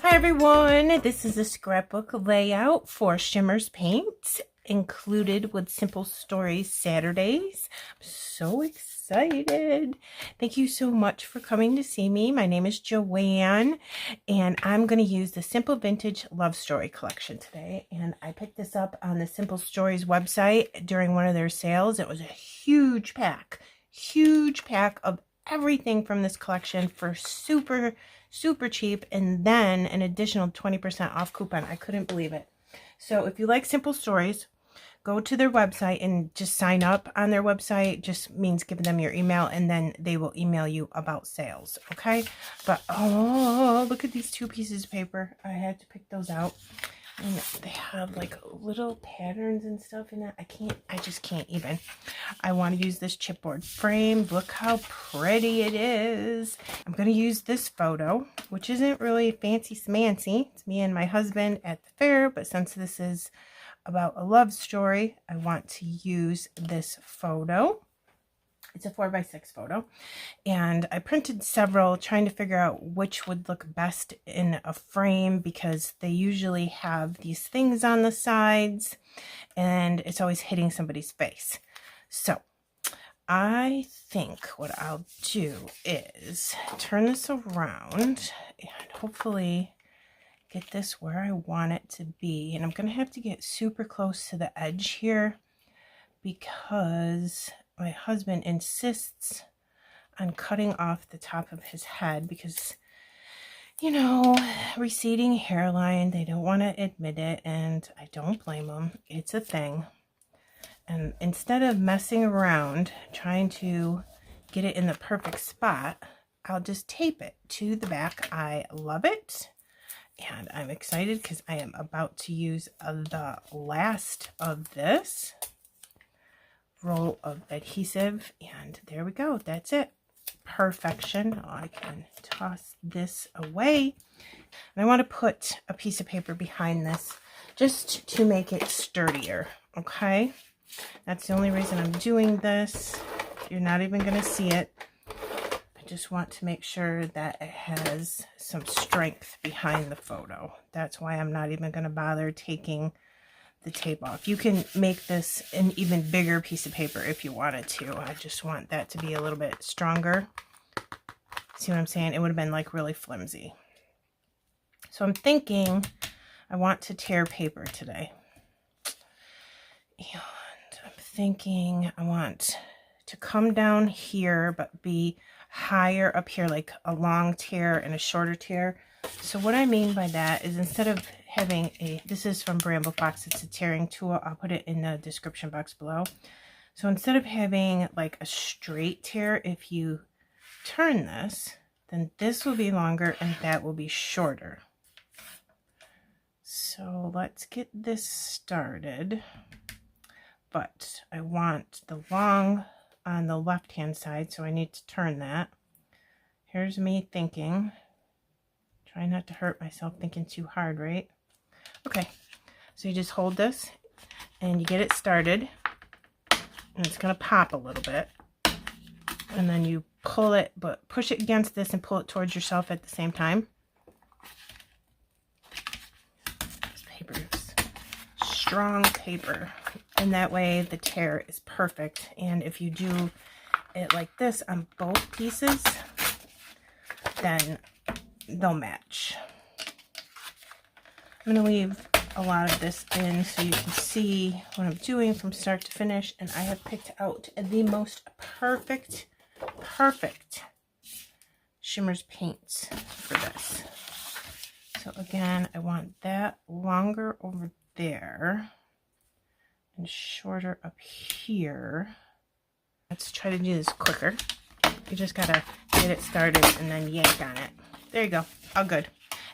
Hi everyone, this is a scrapbook layout for Shimmerz Paints, included with Simple Stories Saturdays. I'm so excited. Thank you so much for coming to see me. My name is Joanne, and I'm going to use the Simple Vintage Love Story collection today. And I picked this up on the Simple Stories website during one of their sales. It was a huge pack of everything from this collection for super cheap, and then an additional 20% off coupon. I couldn't believe it. So if you like Simple Stories, go to their website and just sign up on their website. Just means giving them your email, and then they will email you about sales. Okay, but oh, look at these two pieces of paper. I had to pick those out, and they have like little patterns and stuff in it. I just can't even. I want to use this chipboard frame. Look how pretty it is. I'm going to use this photo, which isn't really fancy smancy. It's me and my husband at the fair, but since this is about a love story, I want to use this photo. It's a 4x6 photo, and I printed several trying to figure out which would look best in a frame, because they usually have these things on the sides and it's always hitting somebody's face. So I think what I'll do is turn this around and hopefully get this where I want it to be. And I'm going to have to get super close to the edge here because my husband insists on cutting off the top of his head because, you know, receding hairline, they don't want to admit it, and I don't blame them. It's a thing. And instead of messing around trying to get it in the perfect spot, I'll just tape it to the back. I love it, and I'm excited because I am about to use the last of this roll of adhesive, and there we go. That's it. Perfection. I can toss this away, and I want to put a piece of paper behind this just to make it sturdier. Okay, that's the only reason I'm doing this. You're not even going to see it. I just want to make sure that it has some strength behind the photo. That's why I'm not even going to bother taking the tape off. You can make this an even bigger piece of paper if you wanted to. I just want that to be a little bit stronger. See what I'm saying? It would have been like really flimsy. So I'm thinking I want to tear paper today. And I'm thinking I want to come down here but be higher up here, like a long tear and a shorter tear. So what I mean by that is, instead of having this is from Bramble Fox, it's a tearing tool. I'll put it in the description box below. So instead of having like a straight tear, if you turn this, then this will be longer and that will be shorter. So let's get this started. But I want the long on the left hand side, so I need to turn that. Here's me thinking. Try not to hurt myself thinking too hard, right? Okay, so you just hold this and you get it started, and it's going to pop a little bit, and then you pull it, but push it against this and pull it towards yourself at the same time. This paper is strong paper, and that way the tear is perfect. And if you do it like this on both pieces, then they'll match. I'm going to leave a lot of this in so you can see what I'm doing from start to finish, and I have picked out the most perfect Shimmerz Paints for this. So again, I want that longer over there and shorter up here. Let's try to do this quicker. You just gotta get it started and then yank on it. There you go. All good.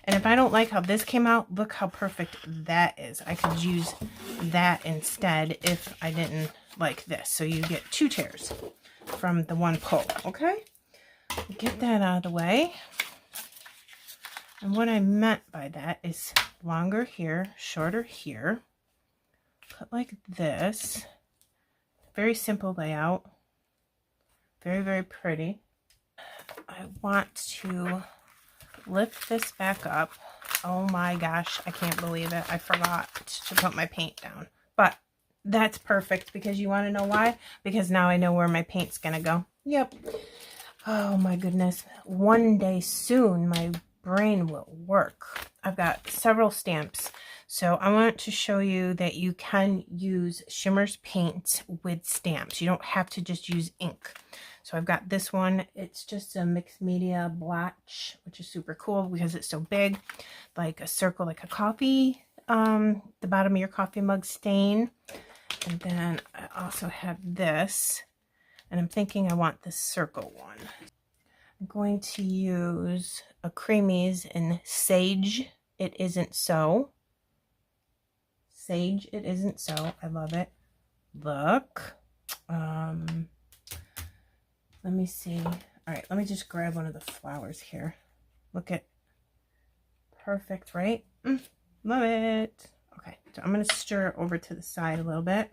And if I don't like how this came out, look how perfect that is. I could use that instead if I didn't like this. So you get 2 tears from the one pull, okay? Get that out of the way. And what I meant by that is longer here, shorter here. Put like this. Very simple layout. Very, very pretty. I want to lift this back up. Oh my gosh, I can't believe it. I forgot to put my paint down. But that's perfect because you want to know why? Because now I know where my paint's going to go. Yep. Oh my goodness. One day soon, my brain will work. I've got several stamps. So I want to show you that you can use Shimmerz Paints with stamps. You don't have to just use ink. So I've got this one. It's just a mixed media blotch, which is super cool because it's so big. Like a circle, like a coffee, the bottom of your coffee mug stain. And then I also have this. And I'm thinking I want this circle one. I'm going to use a Creamies in Sage. It Isn't So. Sage, It Isn't So. I love it. Look. Let me see. All right, let me just grab one of the flowers here. Look at, perfect, right? Love it. Okay, so I'm going to stir it over to the side a little bit.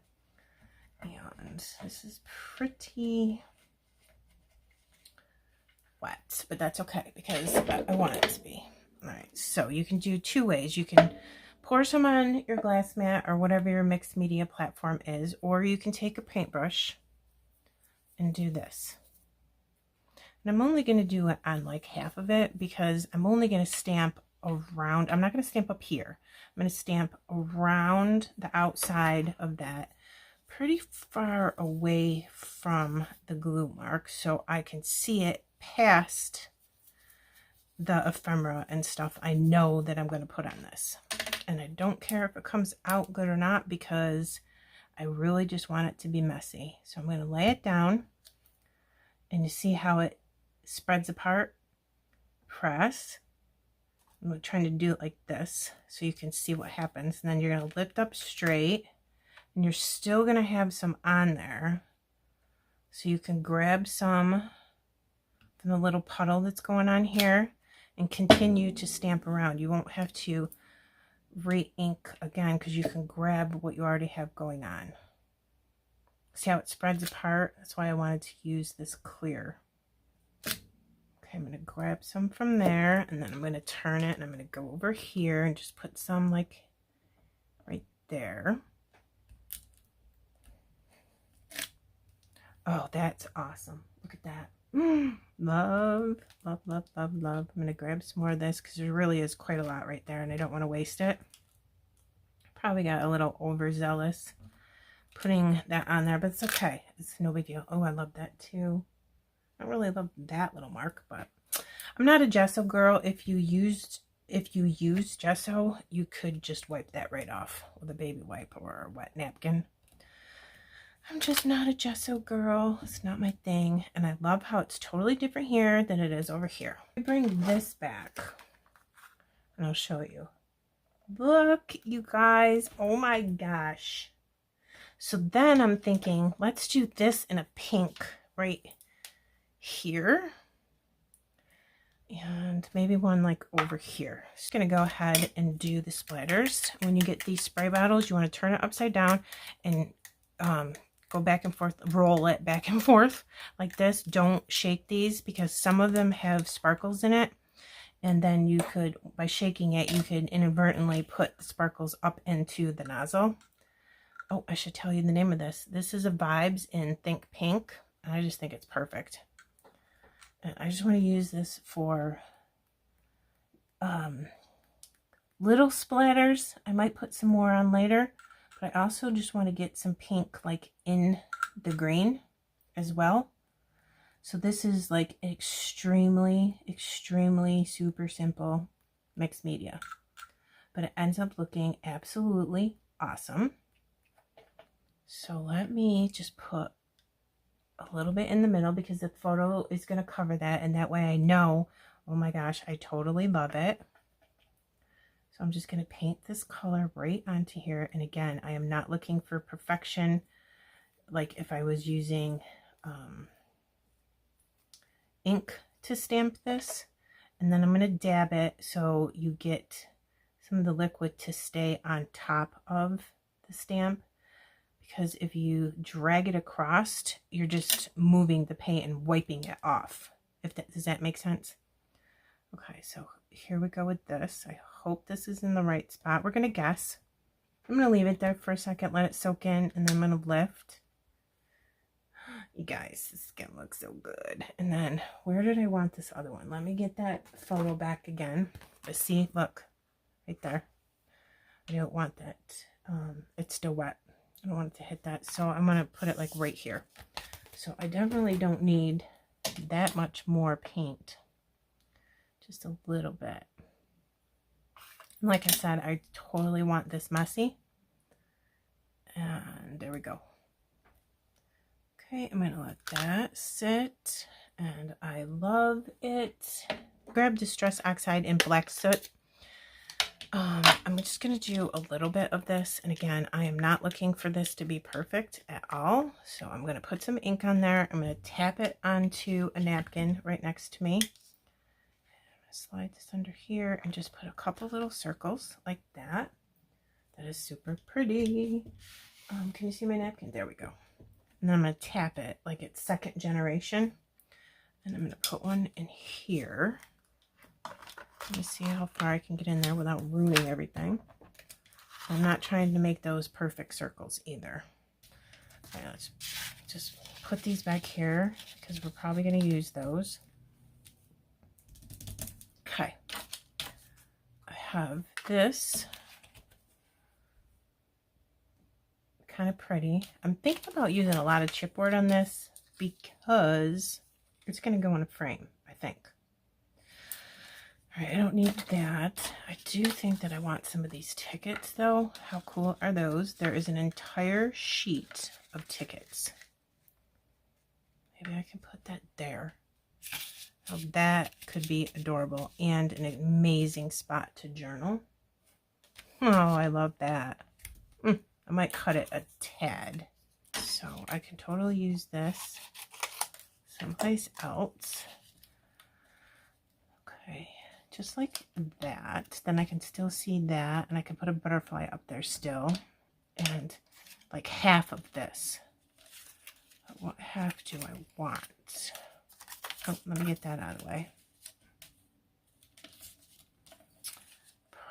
And this is pretty wet, but that's okay because I want it to be. All right, so you can do 2 ways. You can pour some on your glass mat or whatever your mixed media platform is, or you can take a paintbrush and do this. And I'm only going to do it on like half of it because I'm only going to stamp around. I'm not going to stamp up here. I'm going to stamp around the outside of that, pretty far away from the glue mark so I can see it past the ephemera and stuff I know that I'm going to put on this. And I don't care if it comes out good or not because I really just want it to be messy. So I'm going to lay it down and you see how it spreads apart. Press. I'm trying to do it like this so you can see what happens. And then you're going to lift up straight and you're still going to have some on there. So you can grab some from the little puddle that's going on here and continue to stamp around. You won't have to re-ink again because you can grab what you already have going on. See how it spreads apart? That's why I wanted to use this clear. Okay, I'm going to grab some from there and then I'm going to turn it and I'm going to go over here and just put some like right there. Oh, that's awesome. Look at that. Love, love, love, love, love. I'm going to grab some more of this because there really is quite a lot right there and I don't want to waste it. Probably got a little overzealous putting that on there, but it's okay. It's no big deal. Oh, I love that too. I don't really love that little mark, but I'm not a gesso girl. If you use gesso, you could just wipe that right off with a baby wipe or a wet napkin. I'm just not a gesso girl. It's not my thing. And I love how it's totally different here than it is over here. I bring this back and I'll show you. Look, you guys. Oh my gosh. So then I'm thinking, let's do this in a pink right here. And maybe one like over here. Just going to go ahead and do the splatters. When you get these spray bottles, you want to turn it upside down and go back and forth, roll it back and forth like this. Don't shake these because some of them have sparkles in it. And then you could, by shaking it, you could inadvertently put the sparkles up into the nozzle. Oh, I should tell you the name of this. This is a Vibes in Think Pink. And I just think it's perfect. And I just want to use this for little splatters. I might put some more on later. But I also just want to get some pink like in the green as well. So this is like extremely, extremely super simple mixed media. But it ends up looking absolutely awesome. So let me just put a little bit in the middle because the photo is going to cover that. And that way I know, oh my gosh, I totally love it. So I'm just going to paint this color right onto here. And again, I am not looking for perfection. like if I was using ink to stamp this. And then I'm going to dab it so you get some of the liquid to stay on top of the stamp, because if you drag it across, you're just moving the paint and wiping it off. Does that make sense? Okay, so here we go with this. I hope this is in the right spot. We're going to guess. I'm going to leave it there for a second, let it soak in, and then I'm going to lift. You guys, this skin looks so good. And then where did I want this other one? Let me get that photo back again. But see, look, right there. I don't want that. It's still wet. I don't want it to hit that. So I'm going to put it like right here. So I definitely don't need that much more paint. Just a little bit. And like I said, I totally want this messy. And there we go. Okay, I'm going to let that sit, and I love it. Grab Distress Oxide in Black Soot. I'm just going to do a little bit of this, and again, I am not looking for this to be perfect at all, so I'm going to put some ink on there. I'm going to tap it onto a napkin right next to me. I'm going to slide this under here and just put a couple little circles like that. That is super pretty. Can you see my napkin? There we go. And then I'm going to tap it like it's second generation. And I'm going to put one in here. Let me see how far I can get in there without ruining everything. I'm not trying to make those perfect circles either. All right, let's just put these back here because we're probably going to use those. Okay. I have this. Kind of pretty. I'm thinking about using a lot of chipboard on this because it's going to go in a frame, I think. All right, I don't need that. I do think that I want some of these tickets though. How cool are those? There is an entire sheet of tickets. Maybe I can put that there. Now that could be adorable and an amazing spot to journal. Oh, I love that. I might cut it a tad. So I can totally use this someplace else. Okay, just like that. Then I can still see that, and I can put a butterfly up there still. And like half of this. But what half do I want? Oh, let me get that out of the way.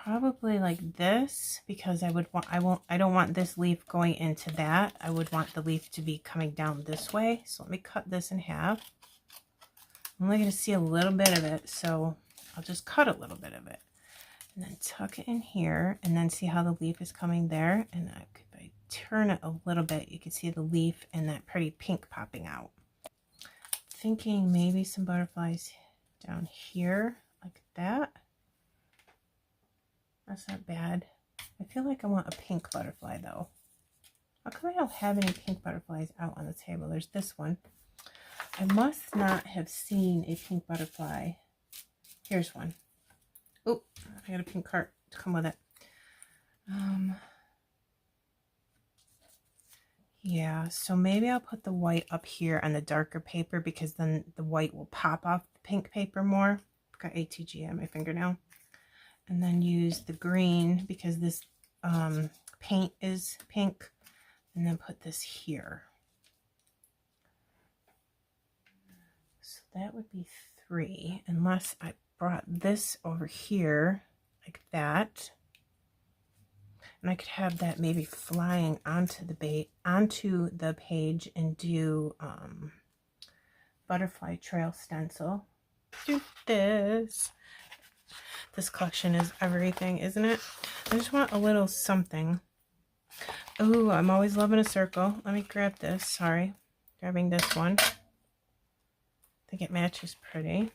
Probably like this, because I don't want this leaf going into that. I would want the leaf to be coming down this way. So let me cut this in half. I'm only going to see a little bit of it, so I'll just cut a little bit of it. And then tuck it in here, and then see how the leaf is coming there. And if I turn it a little bit, you can see the leaf and that pretty pink popping out. Thinking maybe some butterflies down here, like that. That's not bad. I feel like I want a pink butterfly though. How come I don't have any pink butterflies out on the table? There's this one. I must not have seen a pink butterfly. Here's one. Oh, I got a pink card to come with it. Yeah, so maybe I'll put the white up here on the darker paper, because then the white will pop off the pink paper more. I've got ATG on my fingernail. And then use the green, because this paint is pink, and then put this here. So that would be 3, unless I brought this over here like that. And I could have that maybe flying onto the page and do butterfly trail stencil. Do this. This collection is everything, isn't it? I just want a little something. Ooh, I'm always loving a circle. Let me grab this. Sorry. Grabbing this one. I think it matches pretty.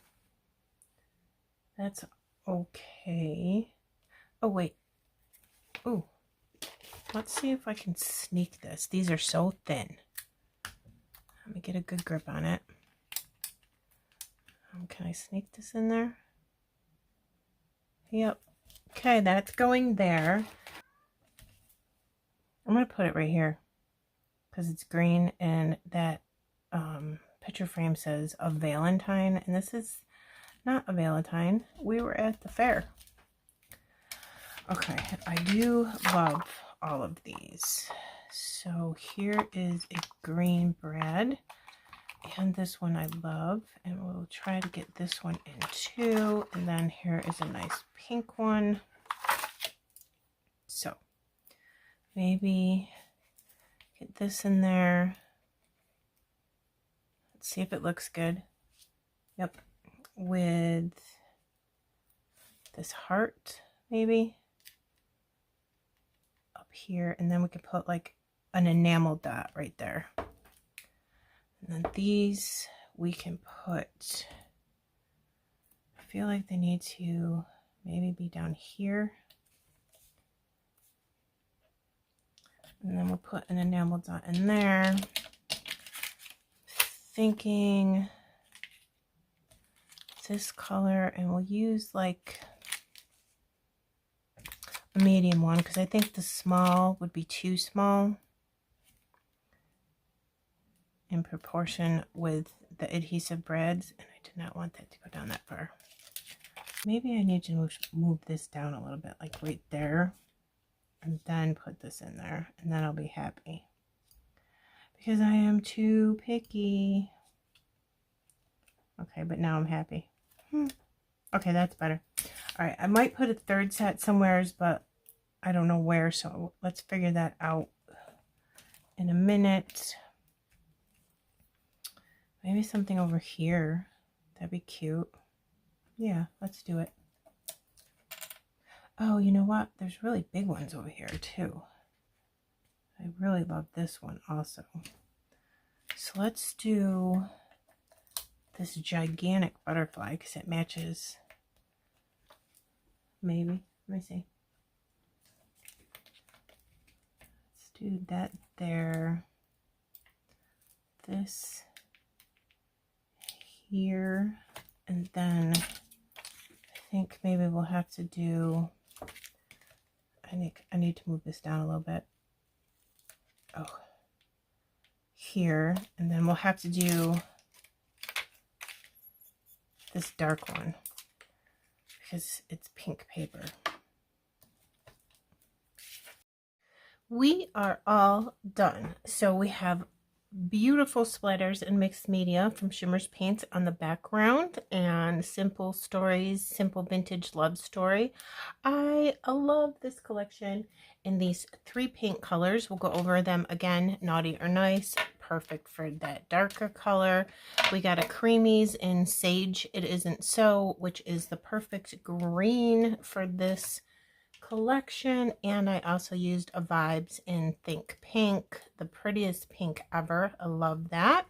That's okay. Oh, wait. Ooh. Let's see if I can sneak this. These are so thin. Let me get a good grip on it. Can I sneak this in there? Yep. Okay, that's going there. I'm going to put it right here, because it's green, and that picture frame says a Valentine, and this is not a Valentine. We were at the fair. Okay, I do love all of these. So here is a green bread, and this one I love, and we'll try to get this one in too. And then here is a nice pink one. So maybe get this in there. Let's see if it looks good. Yep, with this heart maybe up here, and then we can put like an enamel dot right there. And then these we can put, I feel like they need to maybe be down here. And then we'll put an enamel dot in there. Thinking this color, and we'll use like a medium one because I think the small would be too small in proportion with the adhesive breads, and I did not want that to go down that far. Maybe I need to move this down a little bit, like right there, and then put this in there, and then I'll be happy because I am too picky. Okay, but now I'm happy. Okay, that's better. All right, I might put a third set somewheres, but I don't know where, so let's figure that out in a minute. Maybe something over here. That'd be cute. Yeah, let's do it. Oh, you know what? There's really big ones over here too. I really love this one also. So let's do this gigantic butterfly because it matches. Maybe. Let me see. Let's do that there. This here. And then I think maybe we'll have to do, I need to move this down a little bit. Oh, here. And then we'll have to do this dark one because it's pink paper. We are all done. So we have beautiful splatters and mixed media from Shimmerz Paints on the background, and Simple Stories, Simple Vintage Love Story. I love this collection in these 3 paint colors. We'll go over them again. Naughty or Nice, perfect for that darker color. We got a Creamies in Sage It Isn't So, which is the perfect green for this collection. And I also used a Vibes in Think Pink, the prettiest pink ever. I love that.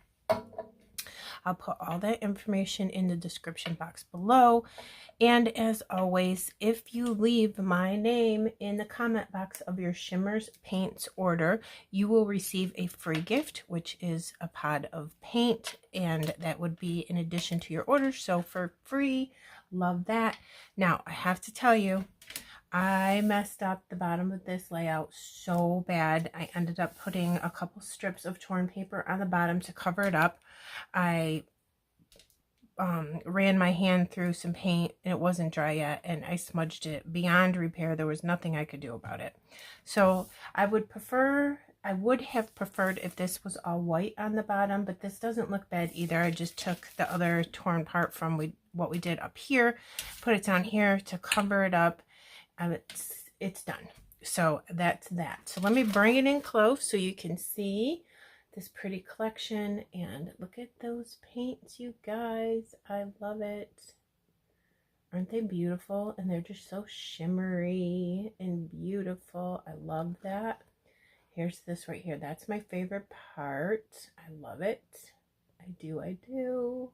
I'll put all that information in the description box below. And as always, if you leave my name in the comment box of your Shimmerz Paints order, you will receive a free gift, which is a pod of paint, and that would be in addition to your order. So for free, love that. Now, I have to tell you, I messed up the bottom of this layout so bad. I ended up putting a couple strips of torn paper on the bottom to cover it up. I ran my hand through some paint and it wasn't dry yet, and I smudged it beyond repair. There was nothing I could do about it. So I would have preferred if this was all white on the bottom, but this doesn't look bad either. I just took the other torn part from what we did up here, put it down here to cover it up. It's done. So that's that. So let me bring it in close so you can see this pretty collection. And look at those paints, you guys. I love it. Aren't they beautiful? And they're just so shimmery and beautiful. I love that. Here's this right here. That's my favorite part. I love it. I do.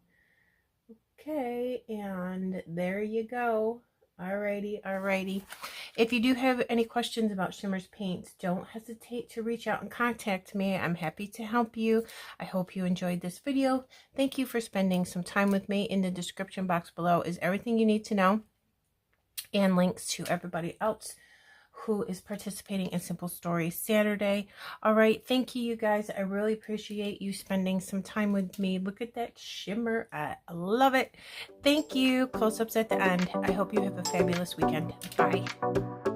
Okay, and there you go. Alrighty. If you do have any questions about Shimmerz Paints, don't hesitate to reach out and contact me. I'm happy to help you. I hope you enjoyed this video. Thank you for spending some time with me. In the description box below is everything you need to know, and links to everybody else who is participating in Simple Stories Saturday. All right, thank you, you guys. I really appreciate you spending some time with me. Look at that shimmer. I love it. Thank you. Close-ups at the end. I hope you have a fabulous weekend. Bye.